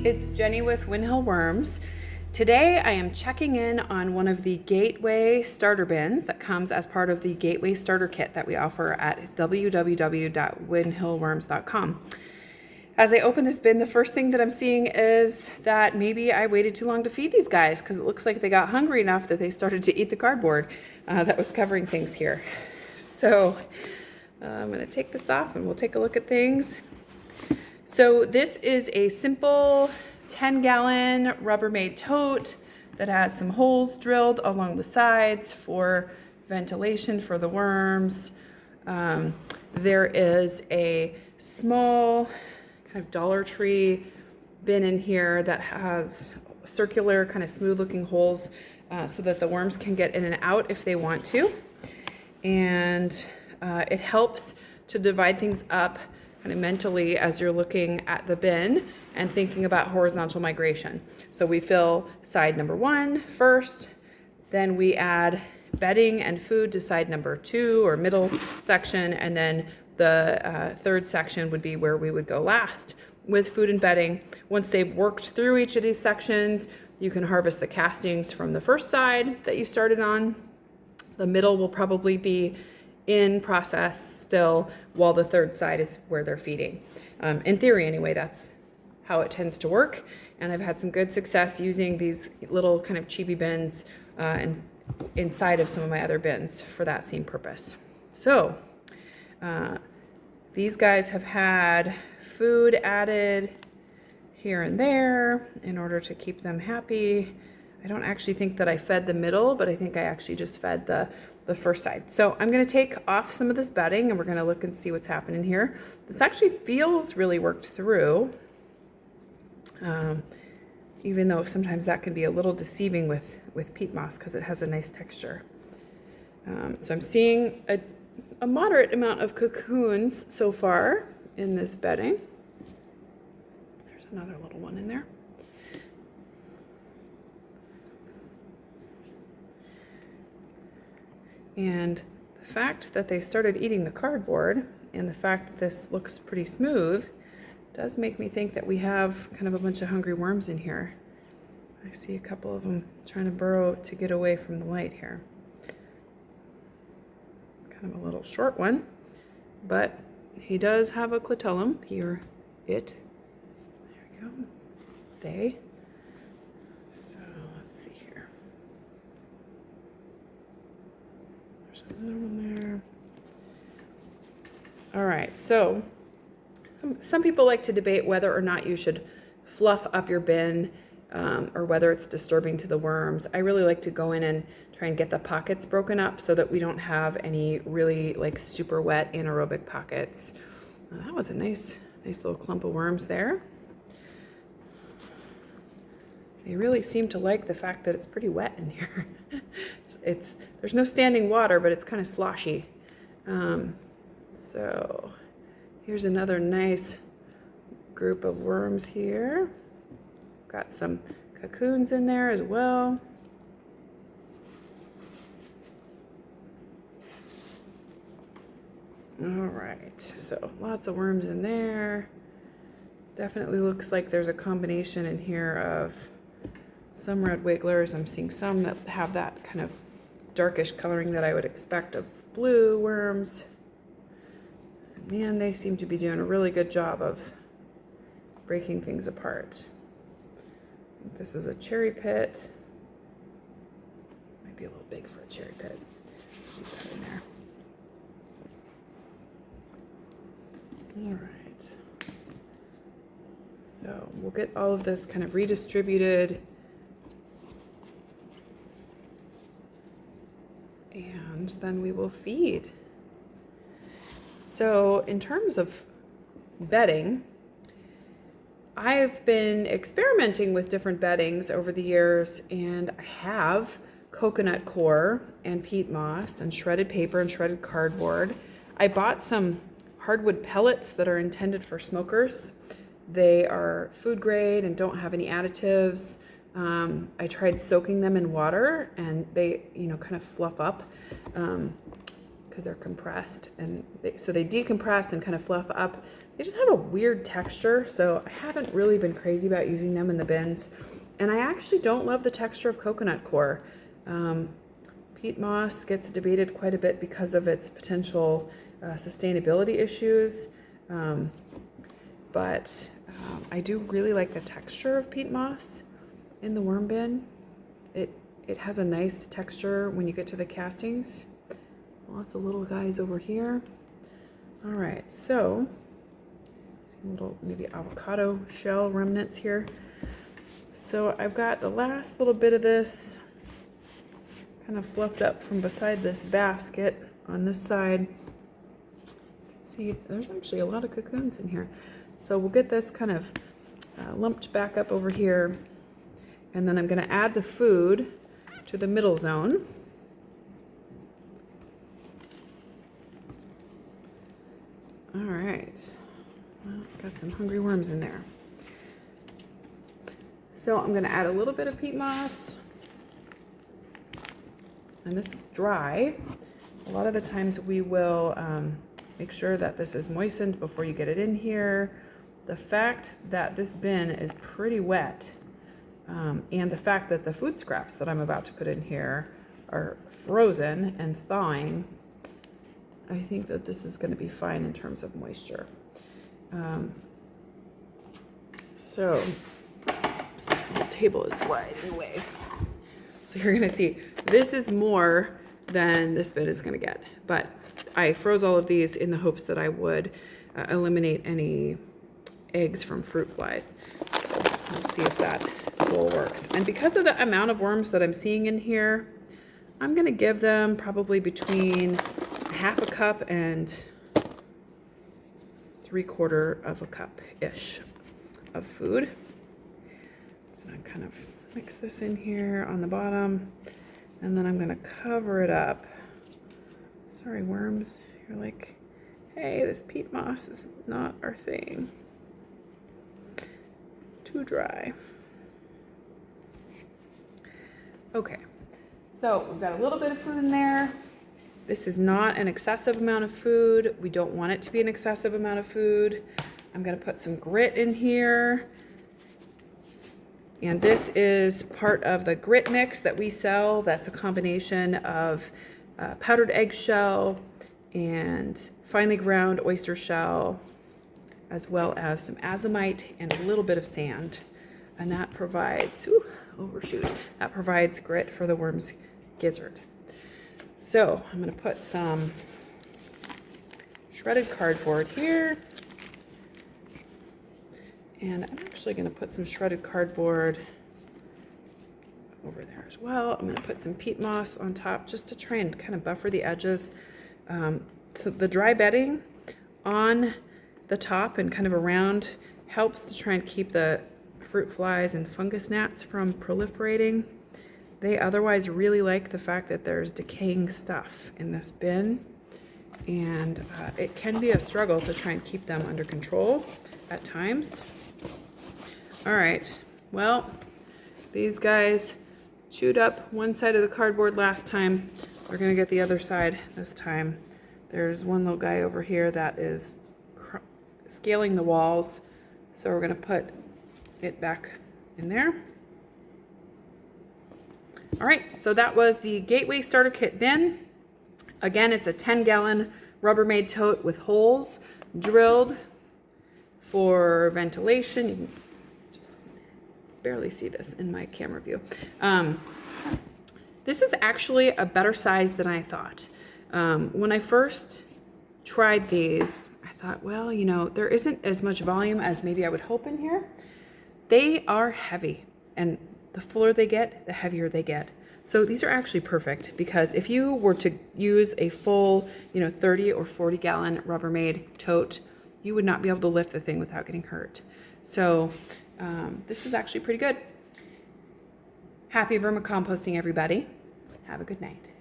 it's Jenny with Wynn Hill Worms. Today I am checking in on one of the Gateway starter bins that comes as part of the Gateway starter kit that we offer at www.wynnhillworms.com. As I open this bin, the first thing that I'm seeing is that maybe I waited too long to feed these guys because it looks like they got hungry enough that they started to eat the cardboard that was covering things here. So I'm going to take this off and we'll take a look at things. So this is a simple 10-gallon Rubbermaid tote that has some holes drilled along the sides for ventilation for the worms. There is a small kind of Dollar Tree bin in here that has circular kind of smooth looking holes so that the worms can get in and out if they want to. And it helps to divide things up kind of mentally as you're looking at the bin and thinking about horizontal migration. So we fill side number 1 first, then we add bedding and food to side number 2 or middle section, and then the third section would be where we would go last with food and bedding. Once they've worked through each of these sections, you can harvest the castings from the first side that you started on. The middle will probably be in process still, while the third side is where they're feeding. In theory anyway, that's how it tends to work. And I've had some good success using these little kind of cheapy bins inside of some of my other bins for that same purpose. So these guys have had food added here and there in order to keep them happy. I don't actually think that I fed the middle, but I think I actually just fed the first side. So I'm going to take off some of this bedding and we're going to look and see what's happening here. This actually feels really worked through, even though sometimes that can be a little deceiving with peat moss because it has a nice texture. So I'm seeing a moderate amount of cocoons so far in this bedding. There's another little one in there. And the fact that they started eating the cardboard and the fact that this looks pretty smooth does make me think that we have kind of a bunch of hungry worms in here. I see a couple of them trying to burrow to get away from the light here. Kind of a little short one, but he does have a clitellum here. There we go. They. So let's see here. There's another one there. All right, so some people like to debate whether or not you should fluff up your bin or whether it's disturbing to the worms. I really like to go in and try and get the pockets broken up so that we don't have any really like super wet anaerobic pockets. That was a nice little clump of worms there. They really seem to like the fact that it's pretty wet in here. There's no standing water, but it's kind of sloshy. So here's another nice group of worms here. Got some cocoons in there as well. All right, so lots of worms in there. Definitely looks like there's a combination in here of some redwigglers. I'm seeing some that have that kind of darkish coloring that I would expect of blue worms. Man, they seem to be doing a really good job of breaking things apart. I think this is a cherry pit. Might be a little big for a cherry pit. Keep that in there. All right. So we'll get all of this kind of redistributed. And then we will feed. So in terms of bedding, I've been experimenting with different beddings over the years, and I have coconut coir and peat moss and shredded paper and shredded cardboard. I bought some hardwood pellets that are intended for smokers. They are food grade and don't have any additives. I tried soaking them in water and they, kind of fluff up. because they're compressed, and so they decompress and kind of fluff up. They just have a weird texture, so I haven't really been crazy about using them in the bins. And I actually don't love the texture of coconut coir. Peat moss gets debated quite a bit because of its potential sustainability issues, but I do really like the texture of peat moss in the worm bin. It has a nice texture when you get to the castings. Lots of little guys over here. All right, so some little maybe avocado shell remnants here. So I've got the last little bit of this kind of fluffed up from beside this basket on this side. See, there's actually a lot of cocoons in here. So we'll get this kind of lumped back up over here, and then I'm going to add the food to the middle zone. All right, well, got some hungry worms in there. So I'm going to add a little bit of peat moss, and this is dry. A lot of the times we will make sure that this is moistened before you get it in here. The fact that this bin is pretty wet, and the fact that the food scraps that I'm about to put in here are frozen and thawing, I think that this is going to be fine in terms of moisture. So the table is sliding away. So you're going to see this is more than this bin is going to get, but I froze all of these in the hopes that I would eliminate any eggs from fruit flies. So let's see if that goal works. And because of the amount of worms that I'm seeing in here, I'm going to give them probably between half a cup and 3/4 of a cup-ish of food. And I kind of mix this in here on the bottom, and then I'm going to cover it up. Sorry, worms. You're like, hey, this peat moss is not our thing. Too dry. Okay, so we've got a little bit of food in there. This is not an excessive amount of food. We don't want it to be an excessive amount of food. I'm going to put some grit in here. And this is part of the grit mix that we sell. That's a combination of powdered eggshell and finely ground oyster shell, as well as some azomite and a little bit of sand. And that provides, that provides grit for the worm's gizzard. So I'm going to put some shredded cardboard here. And I'm actually going to put some shredded cardboard over there as well. I'm going to put some peat moss on top just to try and kind of buffer the edges. So the dry bedding on the top and kind of around helps to try and keep the fruit flies and fungus gnats from proliferating. They otherwise really like the fact that there's decaying stuff in this bin, and it can be a struggle to try and keep them under control at times. All right, well, these guys chewed up one side of the cardboard last time. We're gonna get the other side this time. There's one little guy over here that is scaling the walls, so we're gonna put it back in there. All right, so that was the Gateway Starter Kit bin. Again, it's a 10-gallon Rubbermaid tote with holes drilled for ventilation. You can just barely see this in my camera view. This is actually a better size than I thought. When I first tried these, I thought, well, you know, there isn't as much volume as maybe I would hope in here. They are heavy, and the fuller they get, the heavier they get. So these are actually perfect, because if you were to use a full, 30 or 40 gallon Rubbermaid tote, you would not be able to lift the thing without getting hurt. So this is actually pretty good. Happy vermicomposting, everybody. Have a good night.